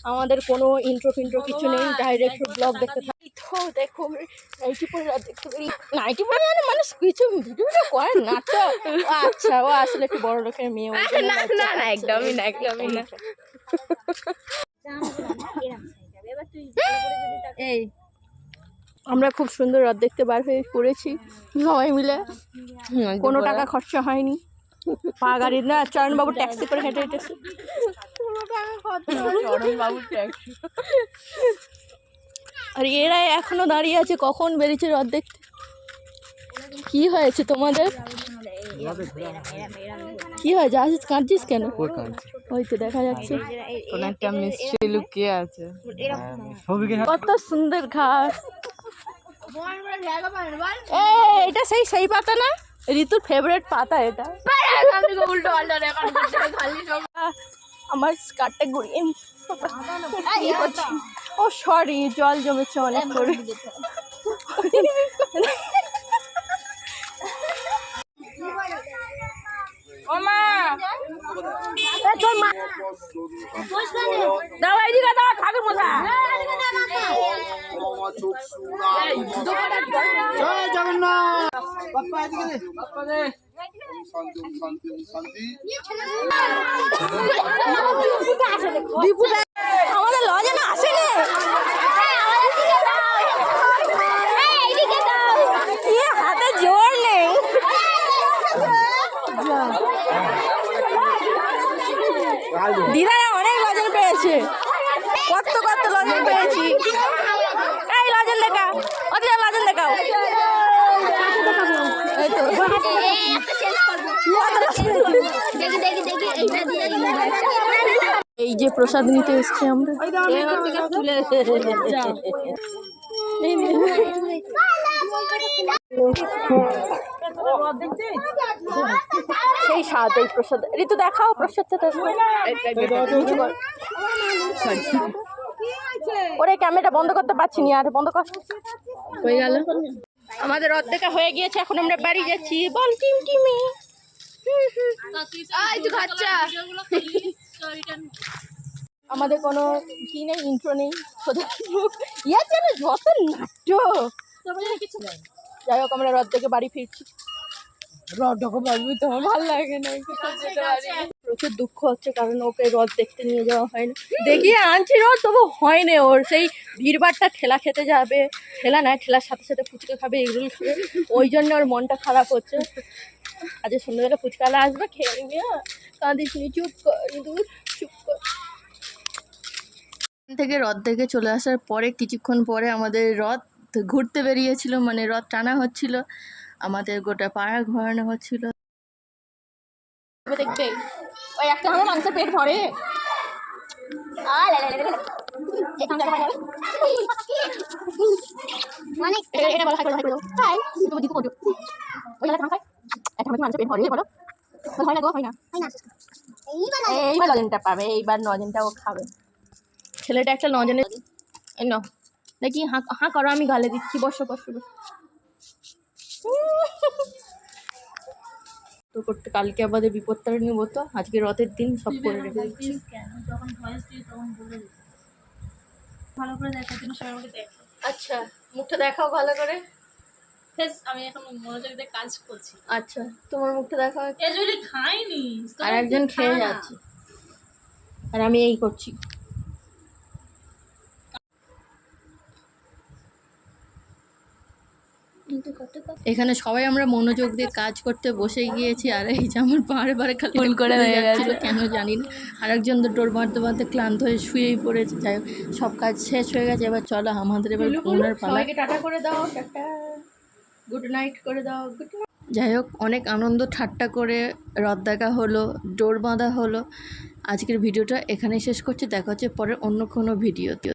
আমাদের কোনো ইন্ট্রো ফিন্ট্রো কিছু নেই, ডাইরেক্ট ব্লগ দেখতে থাকি। তো দেখো নাইটি পরে রাত দেখতে পারি, নাইটি পরে মানে মানুষ কিছু ভিডিও করে না তো। আচ্ছা, ও আসলে একটু বড় লোকের মেয়ে। না না না, একদমই না, একদমই না। এই আমরা খুব সুন্দর রাত দেখতে বার হয়ে পড়েছি সবাই মিলে, কোনো টাকা খরচা হয়নি। পা গাড়ি না, চরণবাবু ট্যাক্সি করে হেঁটে হেঁটেছে। আর এরা এখনো দাঁড়িয়ে আছে, কখন বেরিয়েছে রথ দেখতে। কি হয়েছে তোমাদের? কি হয়, যাচ্ছিস কাঁদছিস কেন? ওই তো দেখা যাচ্ছে একটা মিষ্টি লুকিয়ে আছে। কত সুন্দর ঘাস। এটা সেই পাতা না, ঋতুর ফেভারিট পাতা এটা। আমার স্কার্টটা ঘুরিয়ে ও সরি, জল জমেছে অনেক করে। জয় জগন্নাথ। আমাদের লজে না আসেনি, হাতে জোর নেই। দিদারা অনেক লজেন পেয়েছে, কত কত লজেন পেয়েছি। এই লজেন দেখা, অত লজেন দেখাও। এই তো এই যে প্রসাদ নিতে এসছি আমরা। সেই স্বাদ এই প্রসাদ। ঋতু দেখাও প্রসাদটা। ওরে ক্যামেরাটা বন্ধ করতে পারছি না, আর বন্ধ কর। হয়ে গেল, আমাদের অর্ধেকা হয়ে গিয়েছে। এখন আমরা বাড়ি যাচ্ছি। বল টিম টিমি। আমাদের কোনো কি নেই, ইন্ট্রো নেই, ইয়ার যেন যত নাট্য। যাই হোক, আমরা রথ থেকে বাড়ি ফিরছি। ভালো লাগে না, প্রচুর দুঃখ হচ্ছে, কারণ ওকে রথ দেখতে নিয়ে যাওয়া হয় না। দেখিয়ে আনছি রথ, তবু হয়নি ওর। সেই ভিড়ভাড়টা ঠেলা খেতে যাবে, ঠেলা না, ঠেলার সাথে সাথে ফুচকা খাবে, এগুলো খাবে, ওই জন্য ওর মনটা খারাপ হচ্ছে। আজ সন্ধ্যাবেলা ফুচকালা আসবে, খেয়ে নিবি। কাঁদিস নি, চুপ কর, চুপ কর। থেকে রথ দেখে চলে আসার পরে কিছুক্ষণ পরে আমাদের রথ ঘুরতে বেরিয়েছিল, মানে রথ টানা হচ্ছিল, আমাদের গোটা পাড়া ঘোরানো হচ্ছিল। দেখবে ওই একটা আমার মাংসের পেট ভরে। এইবার লজেনটা পাবে, এইবার নজেনটাও খাবে। ছেলেটা একটা নজেনে দেখি, হাঁ করো, আমি গালে দিচ্ছি। বসো বসো। তো করতে কালকে আমাদের বিপদটা নিব, তো আজকে রথের দিন সব করে রেখে দিচ্ছি। আচ্ছা, মুখটা দেখাও ভালো করে। আমি এখন মনোযোগ দিয়ে কাজ করছি। আচ্ছা, তোমার মুখটা দেখাও। খাইনি, আর একজন খেয়ে যাচ্ছে, আর আমি এই করছি। এখানে সবাই আমরা মনোযোগ দিয়ে কাজ করতে বসে গিয়েছি, আর এই যে আমার বারে খালি ভুল করে হয়ে যাচ্ছিল, কেন জানি না। আর একজন তো ডোর মারতে মারতে ক্লান্ত হয়ে শুয়েই পড়েছে। যাই হোক, সব কাজ শেষ হয়ে গেছে, এবার চলো আমাদের এবার ঘুমানোর পালা। টাটা করে দাও, টাটা, গুড নাইট করে দাও, গুড নাইট। যাই হোক, অনেক আনন্দ ঠাট্টা করে রথ দেখা হলো, ডোর বাঁধা হলো। আজকের ভিডিওটা এখানেই শেষ করছি, দেখা হচ্ছে পরে অন্য কোনো ভিডিওতে।